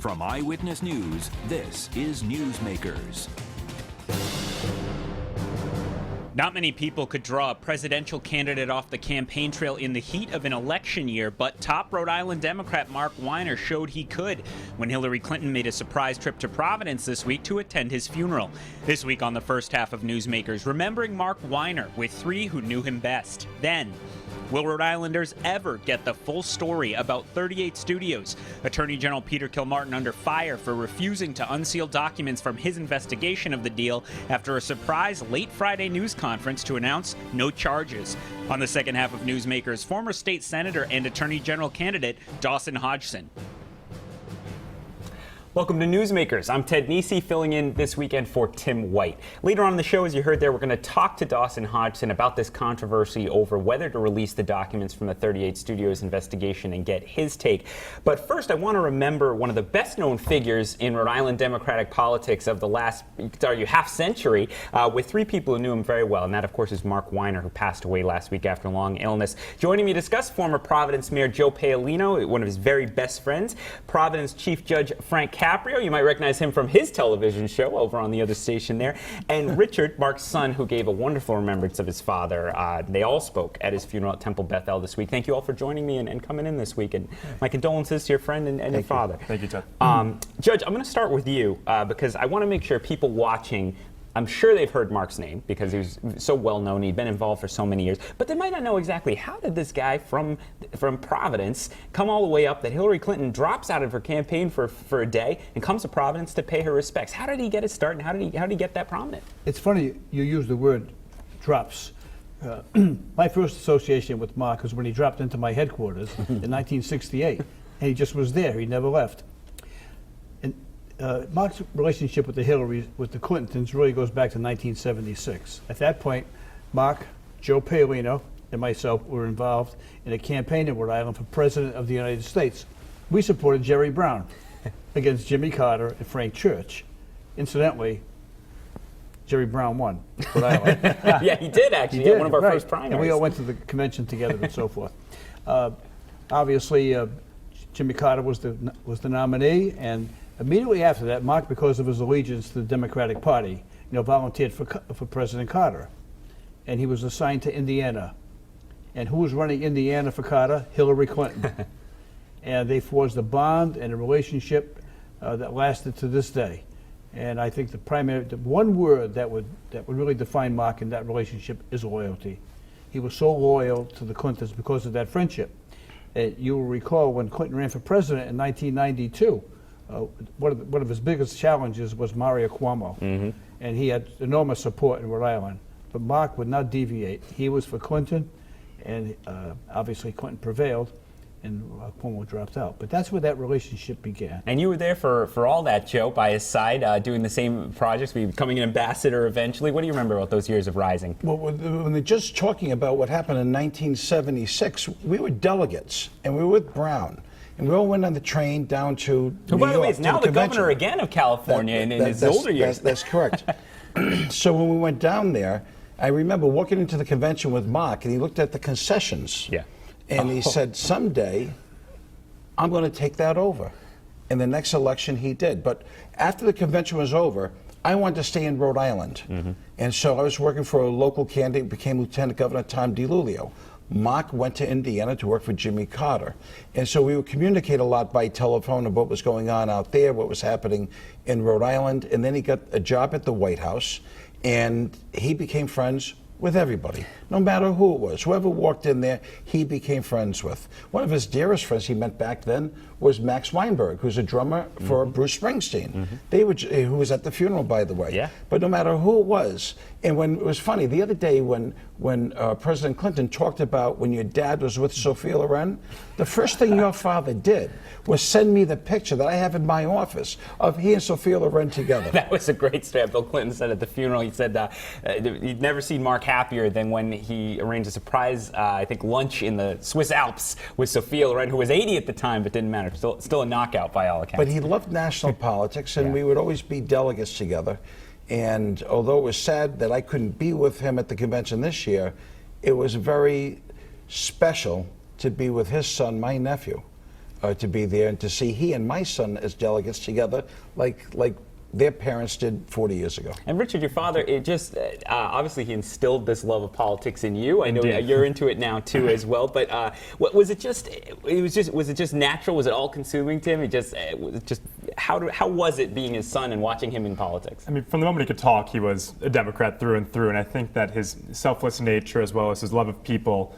From Eyewitness News, this is Newsmakers. Not many people could draw a presidential candidate off the campaign trail in the heat of an election year, but top Rhode Island Democrat Mark Weiner showed he could when Hillary Clinton made a surprise trip to Providence this week to attend his funeral. This week on the first half of Newsmakers, remembering Mark Weiner with three who knew him best. Then, will Rhode Islanders ever get the full story about 38 Studios? Attorney General Peter Kilmartin under fire for refusing to unseal documents from his investigation of the deal after a surprise late Friday news conference to announce no charges. On the second half of Newsmakers, former state senator and attorney general candidate Dawson Hodgson. Welcome to Newsmakers. I'm Ted Nesi, filling in this weekend for Tim White. Later on in the show, as you heard there, we're going to talk to Dawson Hodgson about this controversy over whether to release the documents from the 38 Studios investigation and get his take. But first, I want to remember one of the best-known figures in Rhode Island Democratic politics of the last, you could argue, half century, with three people who knew him very well. And that, of course, is Mark Weiner, who passed away last week after a long illness. Joining me to discuss, former Providence Mayor Joe Paolino, one of his very best friends, Providence Chief Judge Frank Caprio. You might recognize him from his television show over on the other station there. And Richard, Mark's son, who gave a wonderful remembrance of his father. They all spoke at his funeral at Temple Bethel this week. Thank you all for joining me and coming in this week. And my condolences to your friend and your father. Thank you, Ted. Judge, I'm going to start with you because I want to make sure people watching, I'm sure they've heard Mark's name because he was so well known. He'd been involved for so many years, but they might not know exactly how did this guy from Providence come all the way up that Hillary Clinton drops out of her campaign for a day and comes to Providence to pay her respects. How did he get his start, and how did he get that prominent? It's funny you use the word drops. My first association with Mark was when he dropped into my headquarters in 1968, and he just was there. He never left. Mark's relationship with the Clintons really goes back to 1976. At that point, Mark, Joe Paolino, and myself were involved in a campaign in Rhode Island for President of the United States. We supported Jerry Brown against Jimmy Carter and Frank Church. Incidentally, Jerry Brown won Rhode Island. Yeah, he did actually. He did, one of our first primaries. And we all went to the convention together and so forth. Obviously, Jimmy Carter was the nominee, and immediately after that, Mark, because of his allegiance to the Democratic Party, volunteered for President Carter, and he was assigned to Indiana. And who was running Indiana for Carter? Hillary Clinton. And they forged a bond and a relationship that lasted to this day. And I think the one word that would really define Mark in that relationship is loyalty. He was so loyal to the Clintons because of that friendship. You will recall when Clinton ran for president in 1992. One of his biggest challenges was Mario Cuomo, and he had enormous support in Rhode Island. But Mark would not deviate. He was for Clinton, and obviously Clinton prevailed, and Cuomo dropped out. But that's where that relationship began. And you were there for all that, Joe, by his side, doing the same projects, becoming an ambassador eventually. What do you remember about those years of rising? Well, when they're just talking about what happened in 1976, we were delegates, and we were with Brown. And we all went on the train down to New York. By the way, he's now the governor again of California in his older years. That's correct. So when we went down there, I remember walking into the convention with Mark, and he looked at the concessions. Yeah. And he said, someday, I'm going to take that over. In the next election, he did. But after the convention was over, I wanted to stay in Rhode Island. And so I was working for a local candidate, became Lieutenant Governor Tom DiLulio. Mark went to Indiana to work for Jimmy Carter. And so we would communicate a lot by telephone of what was going on out there, what was happening in Rhode Island. And then he got a job at the White House, and he became friends with everybody, no matter who it was. Whoever walked in there, he became friends with. One of his dearest friends he met back then was Max Weinberg, who's a drummer for Bruce Springsteen. Who was at the funeral, by the way. Yeah. But no matter who it was, and when it was funny, the other day when President Clinton talked about when your dad was with Sophia Loren, the first thing your father did was send me the picture that I have in my office of he and Sophia Loren together. That was a great story. Bill Clinton said at the funeral, he said he'd never seen Mark happier than when he arranged a surprise, I think, lunch in the Swiss Alps with Sophia Loren, who was 80 at the time, but didn't matter. Still a knockout by all accounts. But he loved national politics, and we would always be delegates together. And although it was sad that I couldn't be with him at the convention this year, it was very special to be with his son, my nephew. to be there and to see he and my son as delegates together, like their parents did 40 years ago. And Richard, your father, it just obviously he instilled this love of politics in you. I know you're into it now too as well. But was it just natural? Was it all consuming to him? How was it being his son and watching him in politics? I mean, from the moment he could talk, he was a Democrat through and through, and I think that his selfless nature, as well as his love of people,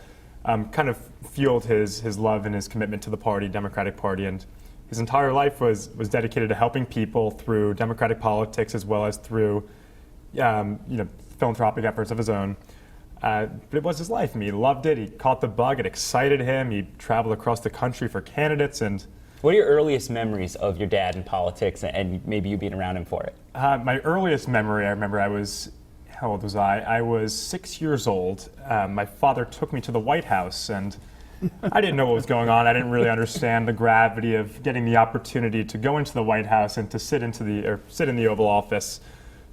kind of fueled his love and his commitment to the party, Democratic Party, and his entire life was dedicated to helping people through democratic politics as well as through, philanthropic efforts of his own. But it was his life. I mean, he loved it. He caught the bug. It excited him. He traveled across the country for candidates. And what are your earliest memories of your dad in politics and maybe you being around him for it? My earliest memory, I remember how old was I? I was 6 years old. My father took me to the White House, and I didn't know what was going on. I didn't really understand the gravity of getting the opportunity to go into the White House and to sit in the Oval Office.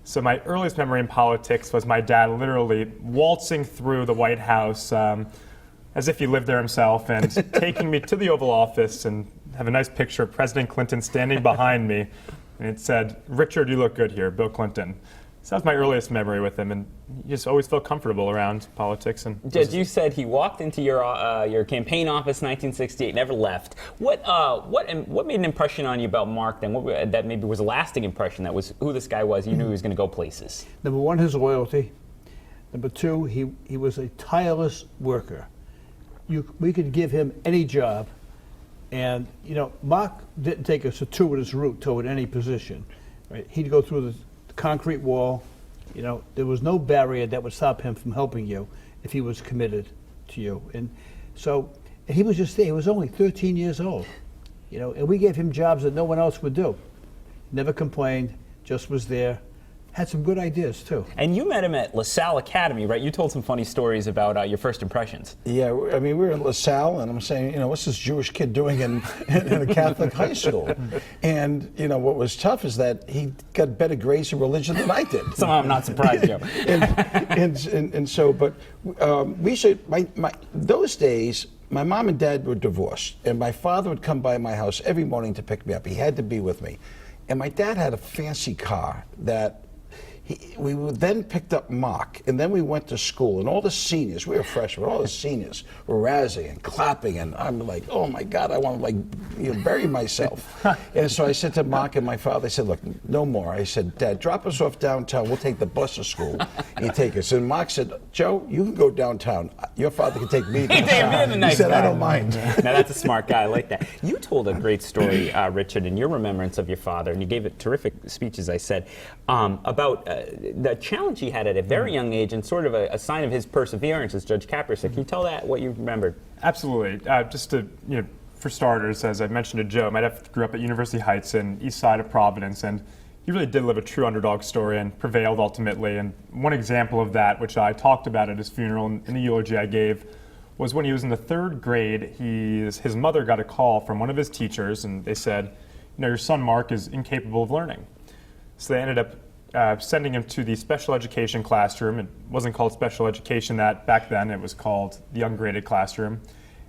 So my earliest memory in politics was my dad literally waltzing through the White House as if he lived there himself and taking me to the Oval Office, and have a nice picture of President Clinton standing behind me. And it said, "Richard, you look good here, Bill Clinton." So that was my earliest memory with him, and he just always felt comfortable around politics. And you said he walked into your campaign office in 1968, never left. What made an impression on you about Mark then? That maybe was a lasting impression, that was who this guy was, you knew he was going to go places? Number one, his loyalty. Number two, he was a tireless worker. We could give him any job, and Mark didn't take a circuitous route toward any position. Right? He'd go through the concrete wall. There was no barrier that would stop him from helping you if he was committed to you. And so he was just there. He was only 13 years old, and we gave him jobs that no one else would do. Never complained, just was there. Had some good ideas too. And you met him at LaSalle Academy, right? You told some funny stories about your first impressions. Yeah, I mean, we were in LaSalle, and I'm saying, what's this Jewish kid doing in a Catholic high school? And, what was tough is that he got better grades in religion than I did. Somehow I'm not surprised, Joe. and so, but we should, those days, my mom and dad were divorced, and my father would come by my house every morning to pick me up. He had to be with me. And my dad had a fancy car that we then picked up Mark, and then we went to school, and all the seniors, we were freshmen, all the seniors were razzing and clapping, and I'm like, oh my God, I want to bury myself. And so I said to Mark and my father, I said, look, no more. I said, Dad, drop us off downtown, we'll take the bus to school. And he'd take us. And Mark said, Joe, you can go downtown. Your father can take me downtown. He said, I don't mind. Now that's a smart guy, I like that. You told a great story, Richard, in your remembrance of your father, and you gave a terrific speech, as I said, about the challenge he had at a very young age, and sort of a sign of his perseverance, as Judge Caprio said. Can you tell that, what you remembered? Absolutely. Just to, for starters, as I mentioned to Joe, my dad grew up at University Heights in east side of Providence, and he really did live a true underdog story and prevailed ultimately. And one example of that, which I talked about at his funeral in the eulogy I gave, was when he was in the third grade, his mother got a call from one of his teachers, and they said, your son Mark is incapable of learning. So they ended up sending him to the special education classroom. It wasn't called special education back then, it was called the ungraded classroom.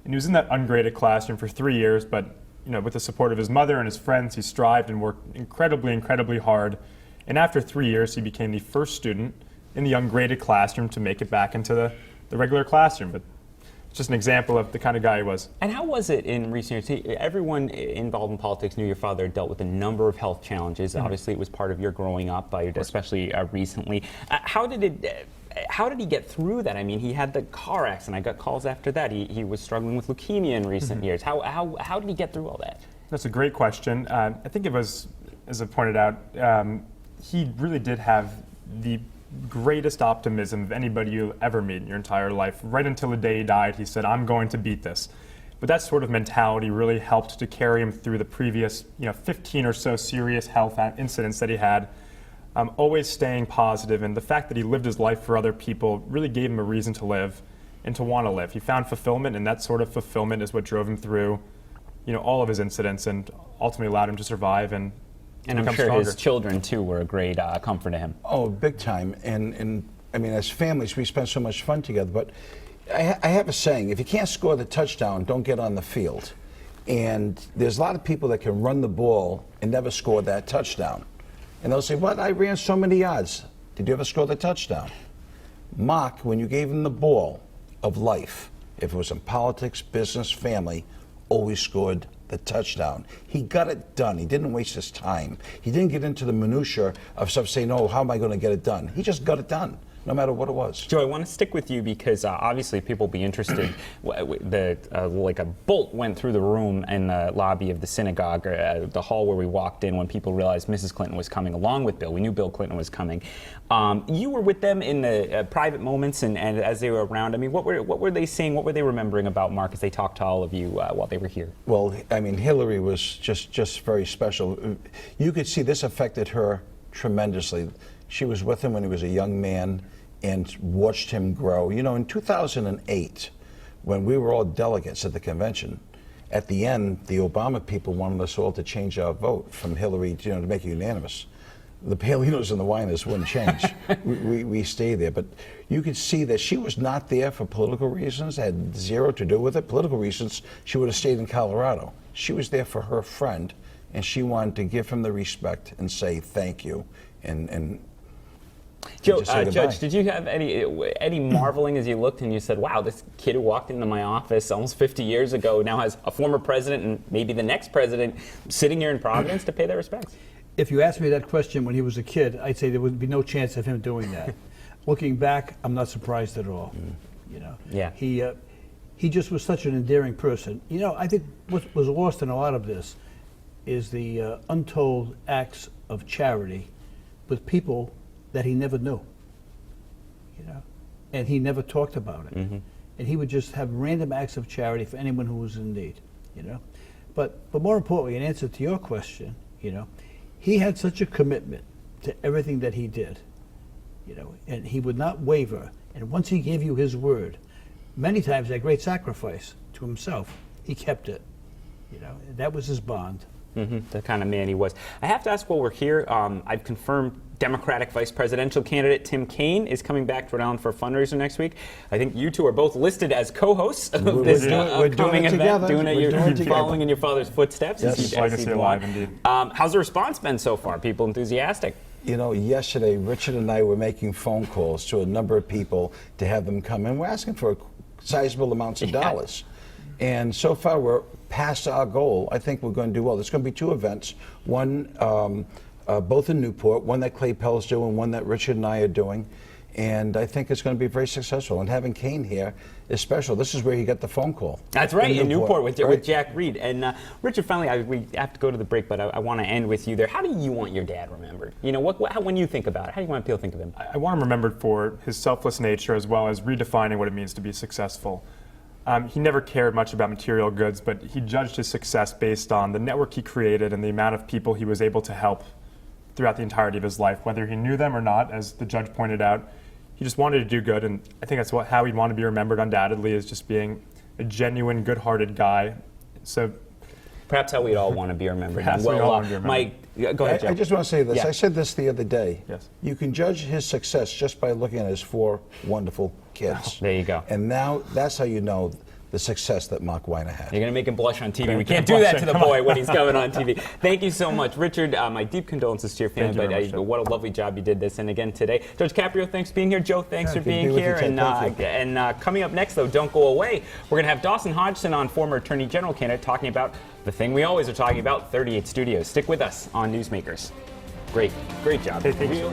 And he was in that ungraded classroom for 3 years, but with the support of his mother and his friends, he strived and worked incredibly hard. And after 3 years, he became the first student in the ungraded classroom to make it back into the regular classroom. But it's just an example of the kind of guy he was. And how was it in recent years? Everyone involved in politics knew your father dealt with a number of health challenges. Mm-hmm. Obviously, it was part of your growing up, especially recently. How did he get through that? I mean, he had the car accident. I got calls after that. He was struggling with leukemia in recent years. How did he get through all that? That's a great question. I think it was, as I pointed out, he really did have the greatest optimism of anybody you'll ever meet in your entire life. Right until the day he died, he said, I'm going to beat this. But that sort of mentality really helped to carry him through the previous 15 or so serious health incidents that he had. Always staying positive, and the fact that he lived his life for other people really gave him a reason to live and to want to live. He found fulfillment, and that sort of fulfillment is what drove him through all of his incidents and ultimately allowed him to survive and I'm sure stronger. His children, too, were a great comfort to him. Oh, big time. And I mean, as families, we spend so much fun together. But I have a saying, if you can't score the touchdown, don't get on the field. And there's a lot of people that can run the ball and never score that touchdown. And they'll say, "What? I ran so many yards. Did you ever score the touchdown?" Mark, when you gave him the ball of life, if it was in politics, business, family, always scored the touchdown. He got it done. He didn't waste his time. He didn't get into the minutia of stuff saying, "Oh, how am I going to get it done?" He just got it done, no matter what it was. Joe, I want to stick with you because obviously people will be interested. Like a bolt went through the room in the lobby of the synagogue, or the hall where we walked in when people realized Mrs. Clinton was coming along with Bill. We knew Bill Clinton was coming. You were with them in the private moments and as they were around. I mean, what were they saying? What were they remembering about Mark as they talked to all of you while they were here? Well, I mean, Hillary was just very special. You could see this affected her tremendously. She was with him when he was a young man and watched him grow. You know, in 2008, when we were all delegates at the convention, at the end, the Obama people wanted us all to change our vote from Hillary, to make it unanimous. The Paolinos and the Weiners wouldn't change. we stayed there. But you could see that she was not there for political reasons, had zero to do with it. Political reasons, she would have stayed in Colorado. She was there for her friend, and she wanted to give him the respect and say thank you. And Joe, Judge, did you have any marveling as you looked and you said, "Wow, this kid who walked into my office almost 50 years ago now has a former president and maybe the next president sitting here in Providence to pay their respects"? If you asked me that question when he was a kid, I'd say there would be no chance of him doing that. Looking back, I'm not surprised at all. Yeah. He just was such an endearing person. I think what was lost in a lot of this is the untold acts of charity with people that he never knew, and he never talked about it. Mm-hmm. And he would just have random acts of charity for anyone who was in need, But more importantly, in answer to your question, he had such a commitment to everything that he did, and he would not waver. And once he gave you his word, many times at great sacrifice to himself, he kept it. That was his bond. Mm-hmm. The kind of man he was. I have to ask while we're here, I've confirmed Democratic vice presidential candidate Tim Kaine is coming back to Rhode Island for a fundraiser next week. I think you two are both listed as co-hosts of this upcoming event. You're following in your father's footsteps. Yes, legacy alive indeed. How's the response been so far? People enthusiastic? Yesterday, Richard and I were making phone calls to a number of people to have them come in. We're asking for sizable amounts of dollars. And so far, we're past our goal. I think we're going to do well. There's going to be two events. One, both in Newport, one that Clay Pell's doing, one that Richard and I are doing. And I think it's going to be very successful. And having Kaine here is special. This is where he got the phone call. That's right, in Newport with Jack Reed. And Richard, finally, we have to go to the break, but I want to end with you there. How do you want your dad remembered? When you think about it, how do you want people to think of him? I want him remembered for his selfless nature as well as redefining what it means to be successful. He never cared much about material goods, but he judged his success based on the network he created and the amount of people he was able to help throughout the entirety of his life, whether he knew them or not, as the judge pointed out. He just wanted to do good, and I think that's how he'd want to be remembered, undoubtedly, is just being a genuine, good-hearted guy. So perhaps how we'd all want to be remembered. Perhaps we all want to be remembered. Mike, go ahead, Joe. I just want to say this. Yeah. I said this the other day. Yes. You can judge his success just by looking at his 4 wonderful kids. There you go. And now that's how you know the success that Mark Weiner had. You're going to make him blush on TV. We can't do that to the boy when he's coming on TV. Thank you so much. Richard, my deep condolences to your family, but what a lovely job you did this. And again, today, Judge Caprio, thanks for being here. Joe, thanks for being here. And coming up next, though, don't go away. We're going to have Dawson Hodgson on, former Attorney General candidate, talking about the thing we always are talking about, 38 Studios. Stick with us on Newsmakers. Great job. Hey, thank you.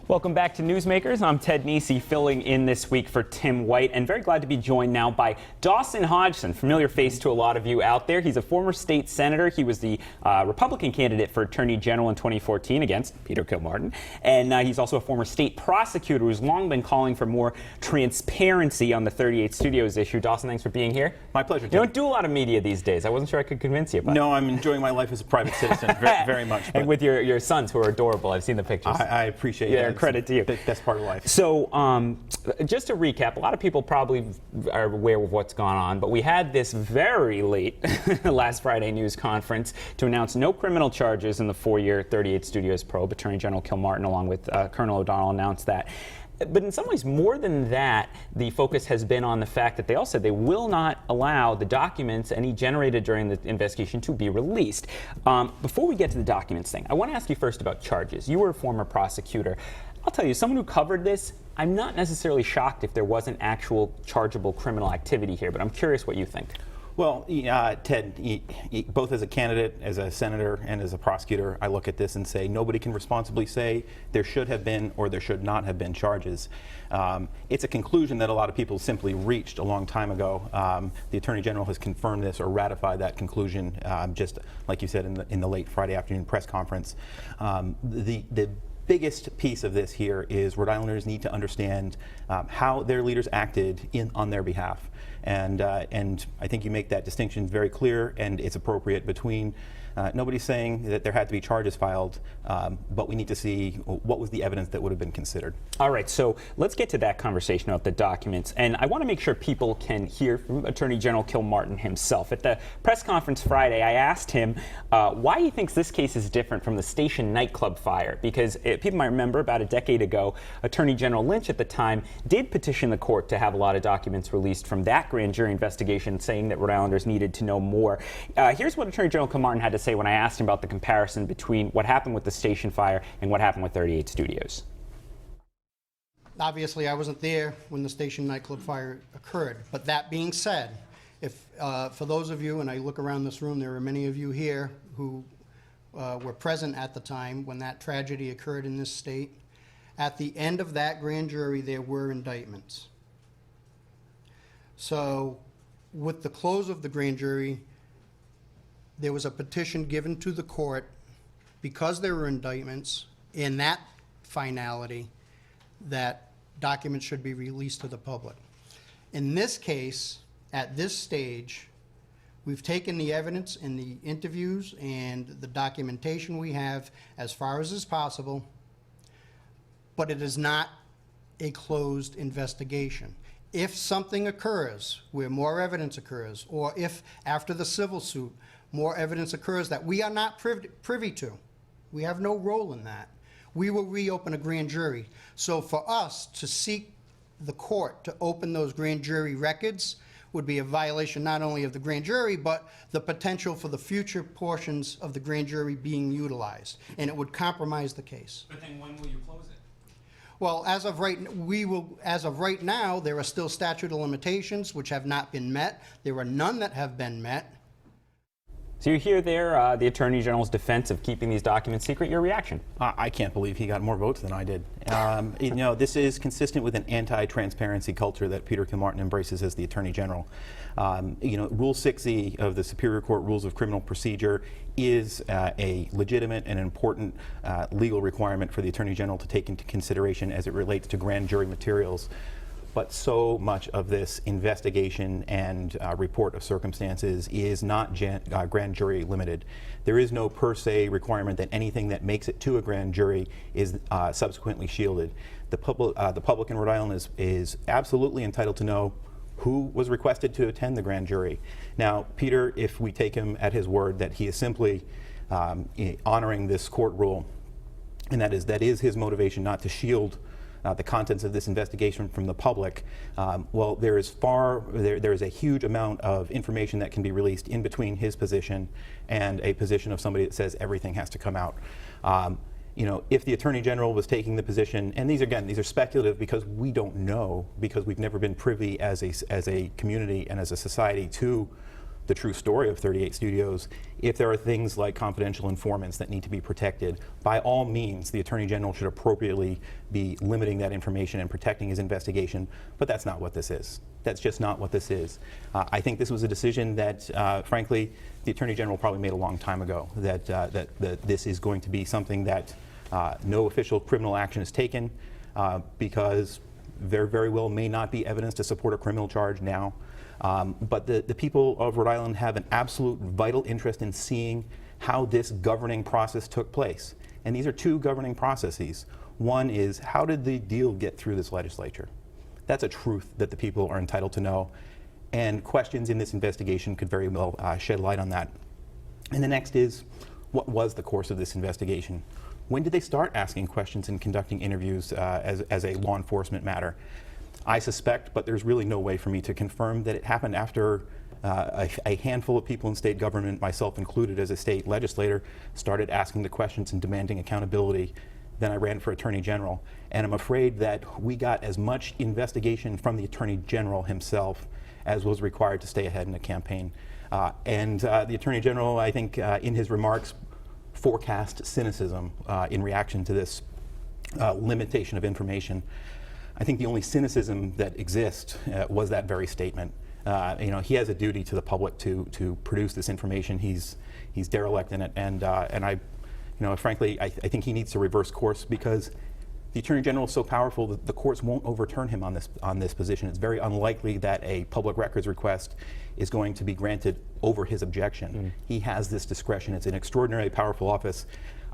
Welcome back to Newsmakers. I'm Ted Nesi, filling in this week for Tim White, and very glad to be joined now by Dawson Hodgson, familiar face to a lot of you out there. He's a former state senator. He was the Republican candidate for Attorney General in 2014 against Peter Kilmartin, and he's also a former state prosecutor who's long been calling for more transparency on the 38 Studios issue. Dawson, thanks for being here. My pleasure, Ted. You don't do a lot of media these days. I wasn't sure I could convince you. But No, I'm enjoying my life as a private citizen very much. And with your sons, who are adorable. I've seen the pictures. I appreciate Yeah, that. credit to you. Best part of life. So, just to recap, a lot of people probably are aware of what's gone on, but we had this very late last Friday news conference to announce no criminal charges in the 4-year 38 Studios probe. Attorney General Kilmartin, along with Colonel O'Donnell, announced that. But in some ways, more than that, the focus has been on the fact that they all said they will not allow the documents, any generated during the investigation, to be released. Before we get to the documents thing, I want to ask you first about charges. You were a former prosecutor. I'll tell you, someone who covered this, I'm not necessarily shocked if there wasn't actual chargeable criminal activity here, but I'm curious what you think. Well, Ted, both as a candidate, as a senator, and as a prosecutor, I look at this and say nobody can responsibly say there should have been or there should not have been charges. It's a conclusion that a lot of people simply reached a long time ago. The Attorney General has confirmed this or ratified that conclusion, just like you said in the late Friday afternoon press conference. The biggest piece of this here is Rhode Islanders need to understand how their leaders acted on their behalf. And I think you make that distinction very clear, and it's appropriate between nobody's saying that there had to be charges filed, but we need to see what was the evidence that would have been considered. All right, so let's get to that conversation about the documents. And I want to make sure people can hear from Attorney General Kilmartin himself. At the press conference Friday, I asked him why he thinks this case is different from the Station nightclub fire, because people might remember about a decade ago, Attorney General Lynch at the time did petition the court to have a lot of documents released from that grand jury investigation, saying that Rhode Islanders needed to know more. Here's what Attorney General Kilmartin had to say when I asked him about the comparison between what happened with the Station fire and what happened with 38 Studios. Obviously, I wasn't there when the Station nightclub fire occurred. But that being said, if for those of you, and I look around this room, there are many of you here who were present at the time when that tragedy occurred in this state. At the end of that grand jury, there were indictments. So with the close of the grand jury, there was a petition given to the court because there were indictments in that finality that documents should be released to the public. In this case, at this stage, we've taken the evidence in the interviews and the documentation we have as far as is possible, but it is not a closed investigation. If something occurs where more evidence occurs, or if after the civil suit more evidence occurs that we are not privy to, we have no role in that, we will reopen a grand jury. So for us to seek the court to open those grand jury records would be a violation not only of the grand jury, but the potential for the future portions of the grand jury being utilized, and it would compromise the case. But then when will you close it? Well, as of right now, there are still statute of limitations which have not been met. There are none that have been met. So you hear there the Attorney General's defense of keeping these documents secret. Your reaction? I can't believe he got more votes than I did. This is consistent with an anti-transparency culture that Peter Kilmartin embraces as the Attorney General. Rule 6E of the Superior Court Rules of Criminal Procedure is a legitimate and important legal requirement for the Attorney General to take into consideration as it relates to grand jury materials. But so much of this investigation and report of circumstances is not grand jury limited. There is no per se requirement that anything that makes it to a grand jury is subsequently shielded. The public in Rhode Island is absolutely entitled to know who was requested to attend the grand jury. Now, Peter, if we take him at his word that he is simply honoring this court rule, and that is his motivation not to shield the contents of this investigation from the public, well, there is a huge amount of information that can be released in between his position and a position of somebody that says everything has to come out. If the Attorney General was taking the position, and these are speculative because we don't know, because we've never been privy as a community and as a society to the true story of 38 Studios. If there are things like confidential informants that need to be protected, by all means, the Attorney General should appropriately be limiting that information and protecting his investigation, but that's not what this is. That's just not what this is. I think this was a decision that, frankly, the Attorney General probably made a long time ago, that this is going to be something that no official criminal action is taken, because there very well may not be evidence to support a criminal charge now. But the people of Rhode Island have an absolute vital interest in seeing how this governing process took place. And these are two governing processes. One is, how did the deal get through this legislature? That's a truth that the people are entitled to know. And questions in this investigation could very well shed light on that. And the next is, what was the course of this investigation? When did they start asking questions and conducting interviews as a law enforcement matter? I suspect, but there's really no way for me to confirm that it happened after a handful of people in state government, myself included as a state legislator, started asking the questions and demanding accountability. Then I ran for Attorney General. And I'm afraid that we got as much investigation from the Attorney General himself as was required to stay ahead in the campaign. The Attorney General, I think, in his remarks, forecast cynicism in reaction to this limitation of information. I think the only cynicism that exists was that very statement. He has a duty to the public to produce this information. He's derelict in it, and I frankly, I think he needs to reverse course, because the Attorney General is so powerful that the courts won't overturn him on this position. It's very unlikely that a public records request is going to be granted over his objection. He has this discretion. It's an extraordinarily powerful office.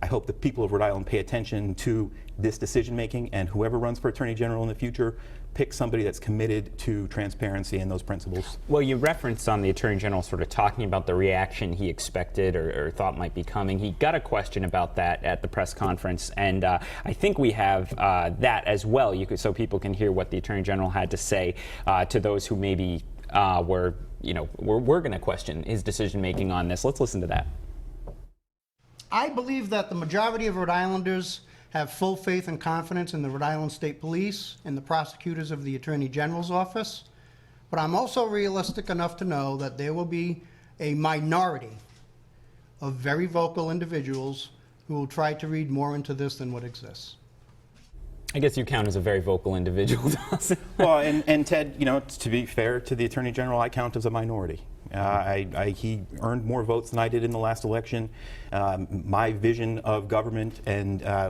I hope the people of Rhode Island pay attention to this decision making, and whoever runs for Attorney General in the future, pick somebody that's committed to transparency and those principles. Well, you referenced on the Attorney General sort of talking about the reaction he expected or thought might be coming. He got a question about that at the press conference, and I think we have that as well, so people can hear what the Attorney General had to say to those who maybe were going to question his decision making on this. Let's listen to that. I believe that the majority of Rhode Islanders have full faith and confidence in the Rhode Island State Police and the prosecutors of the Attorney General's office. But I'm also realistic enough to know that there will be a minority of very vocal individuals who will try to read more into this than what exists. I guess you count as a very vocal individual, Dawson. Well, and Ted, to be fair to the Attorney General, I count as a minority. He earned more votes than I did in the last election. My vision of government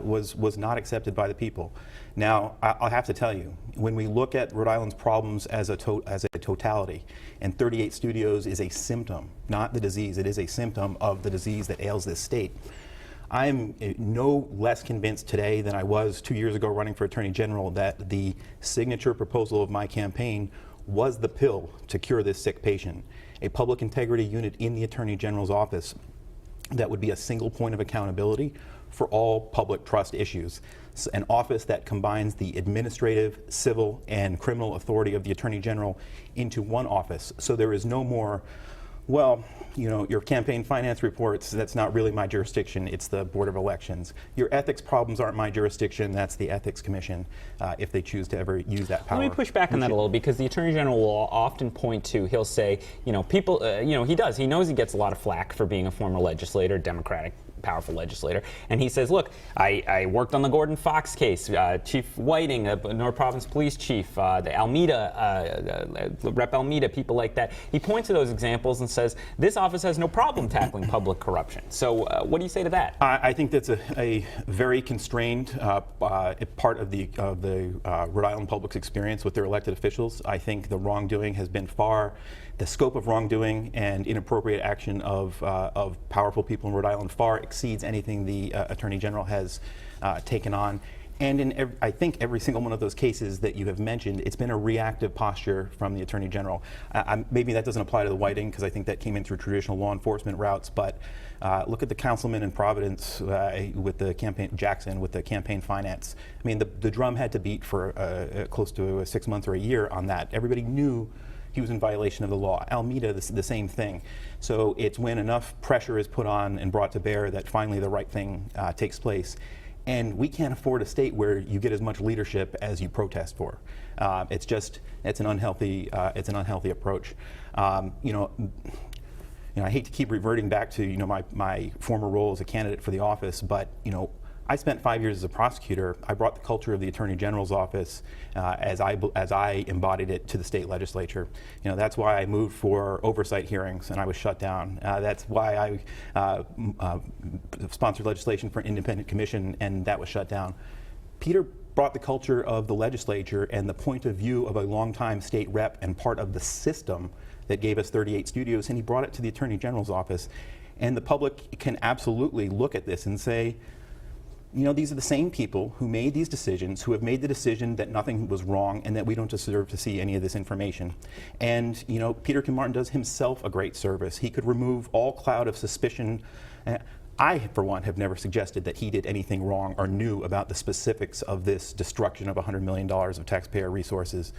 was not accepted by the people. Now, I'll have to tell you, when we look at Rhode Island's problems as a totality, and 38 Studios is a symptom, not the disease, it is a symptom of the disease that ails this state. I'm no less convinced today than I was 2 years ago running for Attorney General that the signature proposal of my campaign was the pill to cure this sick patient. A public integrity unit in the Attorney General's office that would be a single point of accountability for all public trust issues. An office that combines the administrative, civil, and criminal authority of the Attorney General into one office. So there is no more, well, your campaign finance reports, that's not really my jurisdiction, it's the Board of Elections. Your ethics problems aren't my jurisdiction, that's the Ethics Commission, if they choose to ever use that power. Let me push back on that a little, because the Attorney General will often point to, he'll say, people, he knows he gets a lot of flack for being a former legislator, Democratic powerful legislator, and he says, look, I worked on the Gordon Fox case, Chief Whiting, North Province Police Chief, the Almeida, Rep Almeida, people like that. He points to those examples and says, this office has no problem tackling public corruption. So what do you say to that? I think that's a very constrained part of the Rhode Island public's experience with their elected officials. I think the wrongdoing has been the scope of wrongdoing and inappropriate action of powerful people in Rhode Island far exceeds anything the Attorney General has taken on. And I think every single one of those cases that you have mentioned, it's been a reactive posture from the Attorney General. Maybe that doesn't apply to the Whiting, because I think that came in through traditional law enforcement routes, but look at the councilman in Providence with the campaign, Jackson, with the campaign finance. I mean, the drum had to beat for close to 6 months or a year on that. Everybody knew he was in violation of the law. Almeida, the same thing. So it's when enough pressure is put on and brought to bear that finally the right thing takes place. And we can't afford a state where you get as much leadership as you protest for. It's an unhealthy approach. I hate to keep reverting back to my former role as a candidate for the office, but I spent 5 years as a prosecutor. I brought the culture of the Attorney General's office as I embodied it to the state legislature. That's why I moved for oversight hearings and I was shut down. That's why I sponsored legislation for an independent commission and that was shut down. Peter brought the culture of the legislature and the point of view of a longtime state rep and part of the system that gave us 38 studios, and he brought it to the Attorney General's office. And the public can absolutely look at this and say, these are the same people who made these decisions, who have made the decision that nothing was wrong and that we don't deserve to see any of this information. And, Peter Kim Martin does himself a great service. He could remove all cloud of suspicion. I, for one, have never suggested that he did anything wrong or knew about the specifics of this destruction of $100 million of taxpayer resources.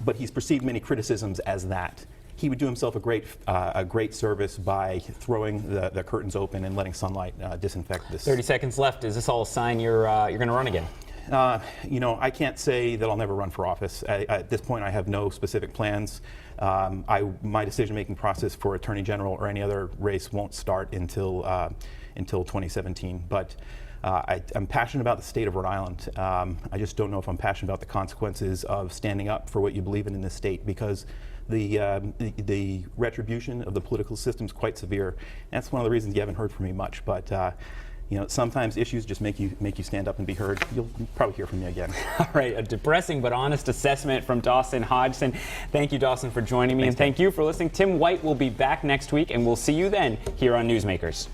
But he's perceived many criticisms as that. He would do himself a great service by throwing the curtains open and letting sunlight disinfect this. 30 seconds left. Is this all a sign you're going to run again? I can't say that I'll never run for office. At this point, I have no specific plans. My decision-making process for Attorney General or any other race won't start until 2017. But I'm passionate about the state of Rhode Island. I just don't know if I'm passionate about the consequences of standing up for what you believe in this state, because the retribution of the political system is quite severe. That's one of the reasons you haven't heard from me much. But sometimes issues just make you stand up and be heard. You'll probably hear from me again. All right, a depressing but honest assessment from Dawson Hodgson. Thank you, Dawson, for joining me, and thank you for listening. Tim White will be back next week, and we'll see you then here on Newsmakers.